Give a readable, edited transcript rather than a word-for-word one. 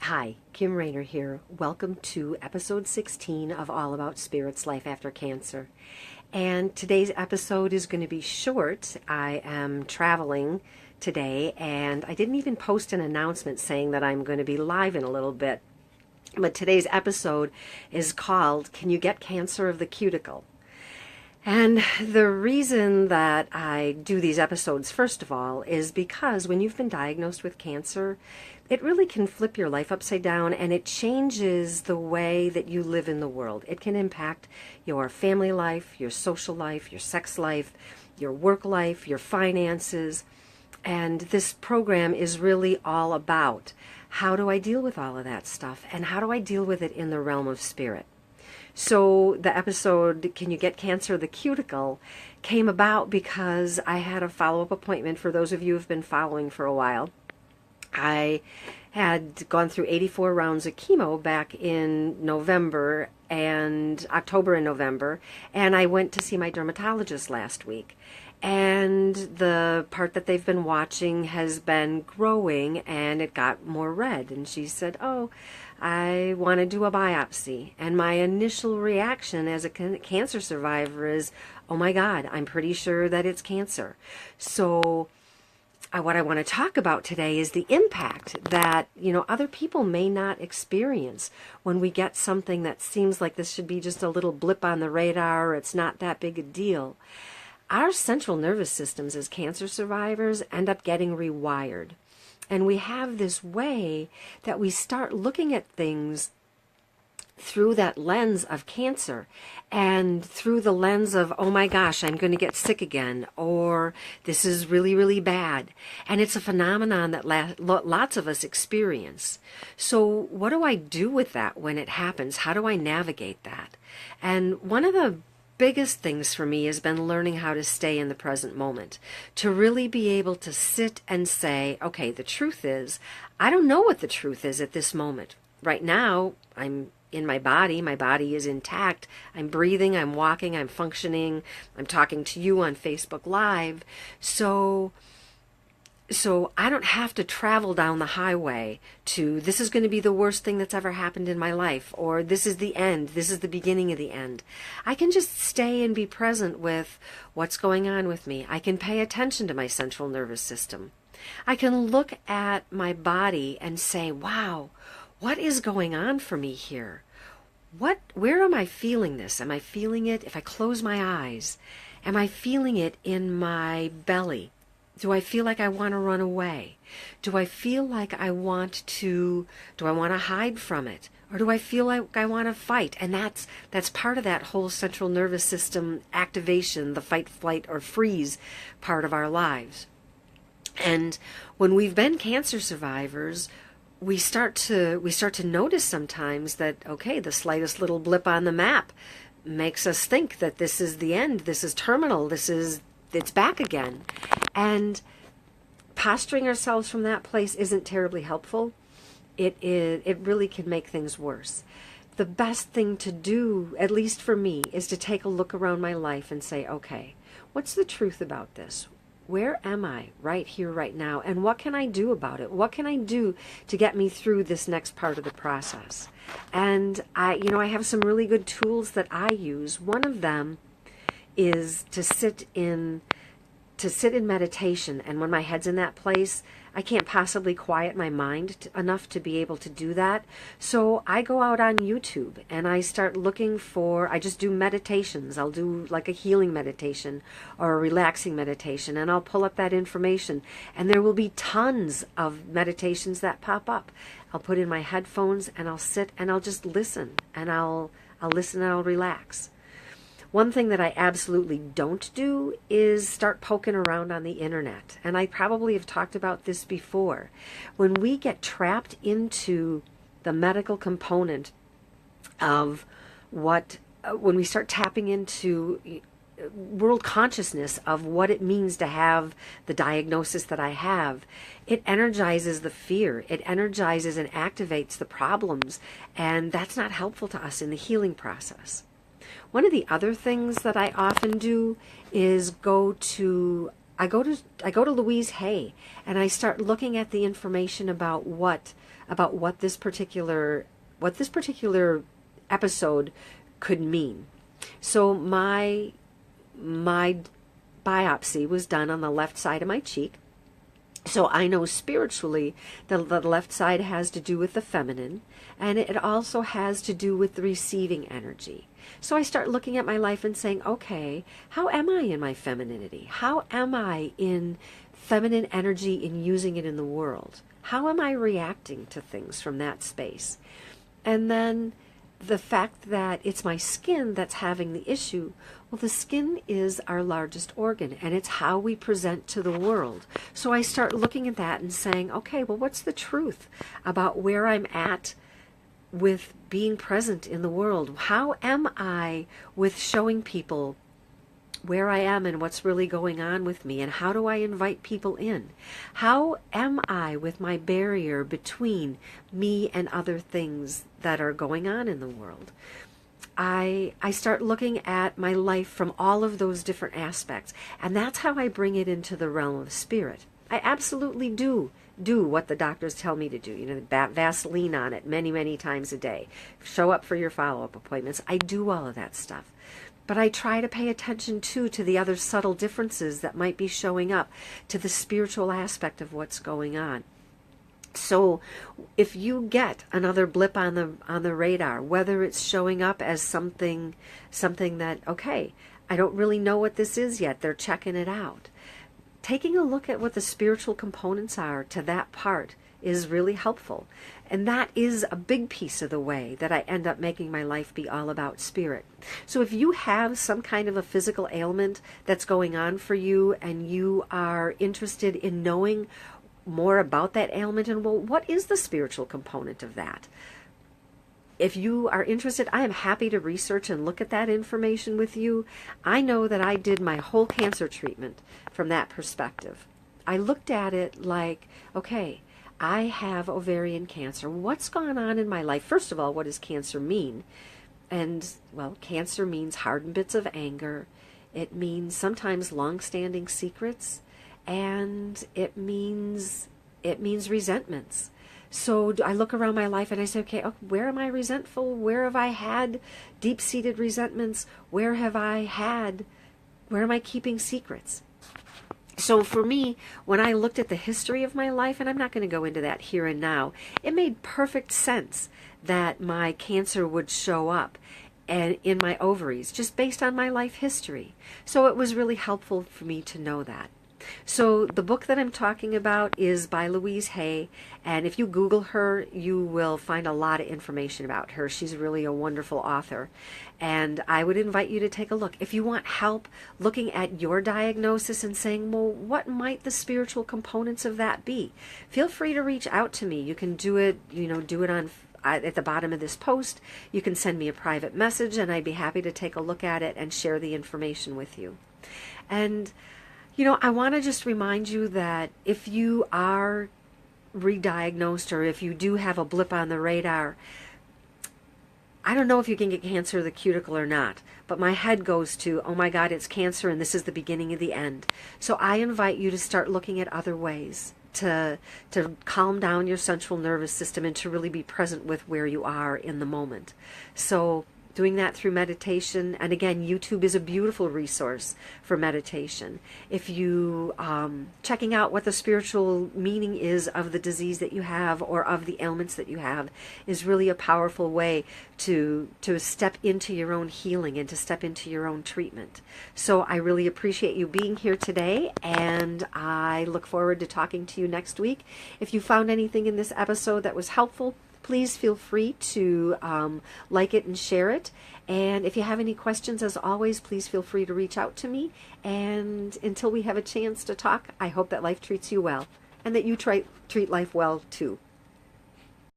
Hi, Kim Rayner here. Welcome to episode 16 of All About Spirits Life After Cancer. And today's episode is going to be short. I am traveling today and I didn't even post an announcement saying that I'm going to be live in a little bit. But today's episode is called, Can You Get Cancer of the Cuticle? And the reason that I do these episodes, first of all, is because when you've been diagnosed with cancer, it really can flip your life upside down and it changes the way that you live in the world. It can impact your family life, your social life, your sex life, your work life, your finances. And this program is really all about how do I deal with all of that stuff and how do I deal with it in the realm of spirit. So the episode, Can You Get Cancer of the Cuticle, came about because I had a follow-up appointment. For those of you who have been following for a while, I had gone through 84 rounds of chemo back in November and October and November, and I went to see my dermatologist last week. And the part that they've been watching has been growing and it got more red. And she said, I want to do a biopsy. And my initial reaction as a cancer survivor is, oh my God, I'm pretty sure that it's cancer. So what I want to talk about today is the impact that, other people may not experience when we get something that seems like this should be just a little blip on the radar, or it's not that big a deal. Our central nervous systems as cancer survivors end up getting rewired. And we have this way that we start looking at things through that lens of cancer and through the lens of, oh my gosh, I'm going to get sick again, or this is really, really bad. And it's a phenomenon that lots of us experience. So what do I do with that when it happens? How do I navigate that? And one of the biggest things for me has been learning how to stay in the present moment, to really be able to sit and say, okay, the truth is, I don't know what the truth is at this moment. Right now, I'm in my body is intact, I'm breathing, I'm walking, I'm functioning, I'm talking to you on Facebook Live. So I don't have to travel down the highway to, this is going to be the worst thing that's ever happened in my life, or this is the end, this is the beginning of the end. I can just stay and be present with what's going on with me. I can pay attention to my central nervous system. I can look at my body and say, wow, what is going on for me here? Where am I feeling this? Am I feeling it if I close my eyes? Am I feeling it in my belly? Do I feel like I want to run away? Do I feel like do I want to hide from it? Or do I feel like I want to fight? And that's part of that whole central nervous system activation, the fight, flight, or freeze part of our lives. And when we've been cancer survivors, we start to notice sometimes that, okay, the slightest little blip on the map makes us think that this is the end, this is terminal, it's back again. And posturing ourselves from that place isn't terribly helpful. It really can make things worse. The best thing to do, at least for me, is to take a look around my life and say, okay, what's the truth about this? Where am I right here, right now? And what can I do about it? What can I do to get me through this next part of the process? And I have some really good tools that I use. One of them is to sit in meditation, and when my head's in that place, I can't possibly quiet my mind enough to be able to do that. So I go out on YouTube and I start looking I just do meditations. I'll do like a healing meditation or a relaxing meditation, and I'll pull up that information, and there will be tons of meditations that pop up. I'll put in my headphones and I'll sit and I'll just listen, and I'll listen and I'll relax. One thing that I absolutely don't do is start poking around on the internet. And I probably have talked about this before. When we get trapped into the medical component of when we start tapping into world consciousness of what it means to have the diagnosis that I have, it energizes the fear. It energizes and activates the problems. And that's not helpful to us in the healing process. One of the other things that I often do is go to I go to Louise Hay, and I start looking at the information about what this particular episode could mean. So my biopsy was done on the left side of my cheek. So I know spiritually the left side has to do with the feminine, and it also has to do with the receiving energy. So I start looking at my life and saying, okay, how am I in my femininity? How am I in feminine energy in using it in the world? How am I reacting to things from that space? And then the fact that it's my skin that's having the issue, well, the skin is our largest organ, and it's how we present to the world. So I start looking at that and saying, okay, well, what's the truth about where I'm at with being present in the world? How am I with showing people where I am and what's really going on with me, and how do I invite people in? How am I with my barrier between me and other things that are going on in the world? I start looking at my life from all of those different aspects, and that's how I bring it into the realm of spirit. I absolutely do what the doctors tell me to do. You know, Vaseline on it many times a day. Show up for your follow-up appointments. I do all of that stuff. But I try to pay attention, too, to the other subtle differences that might be showing up, to the spiritual aspect of what's going on. So if you get another blip on the radar, whether it's showing up as something that, okay, I don't really know what this is yet, they're checking it out. Taking a look at what the spiritual components are to that part is really helpful. And that is a big piece of the way that I end up making my life be all about spirit. So if you have some kind of a physical ailment that's going on for you, and you are interested in knowing more about that ailment, and well, what is the spiritual component of that? If you are interested, I am happy to research and look at that information with you. I know that I did my whole cancer treatment from that perspective. I looked at it like, okay, I have ovarian cancer. What's gone on in my life? First of all, what does cancer mean? And, well, cancer means hardened bits of anger. It means sometimes long-standing secrets. And it means resentments. So I look around my life and I say, okay, where am I resentful? Where have I had deep-seated resentments? Where am I keeping secrets? So for me, when I looked at the history of my life, and I'm not going to go into that here and now, it made perfect sense that my cancer would show up and in my ovaries, just based on my life history. So it was really helpful for me to know that. So the book that I'm talking about is by Louise Hay, and if you Google her, you will find a lot of information about her. She's really a wonderful author, and I would invite you to take a look. If you want help looking at your diagnosis and saying, well, what might the spiritual components of that be? Feel free to reach out to me. You can do it on at the bottom of this post. You can send me a private message, and I'd be happy to take a look at it and share the information with you. And I want to just remind you that if you are re-diagnosed, or if you do have a blip on the radar, I don't know if you can get cancer of the cuticle or not, but my head goes to, oh my God, it's cancer, and this is the beginning of the end. So I invite you to start looking at other ways to calm down your central nervous system and to really be present with where you are in the moment. So doing that through meditation, and again, YouTube is a beautiful resource for meditation. If you checking out what the spiritual meaning is of the disease that you have or of the ailments that you have is really a powerful way to step into your own healing and to step into your own treatment. So I really appreciate you being here today, and I look forward to talking to you next week. If you found anything in this episode that was helpful, please feel free to like it and share it. And if you have any questions, as always, please feel free to reach out to me. And until we have a chance to talk, I hope that life treats you well and that you treat life well too.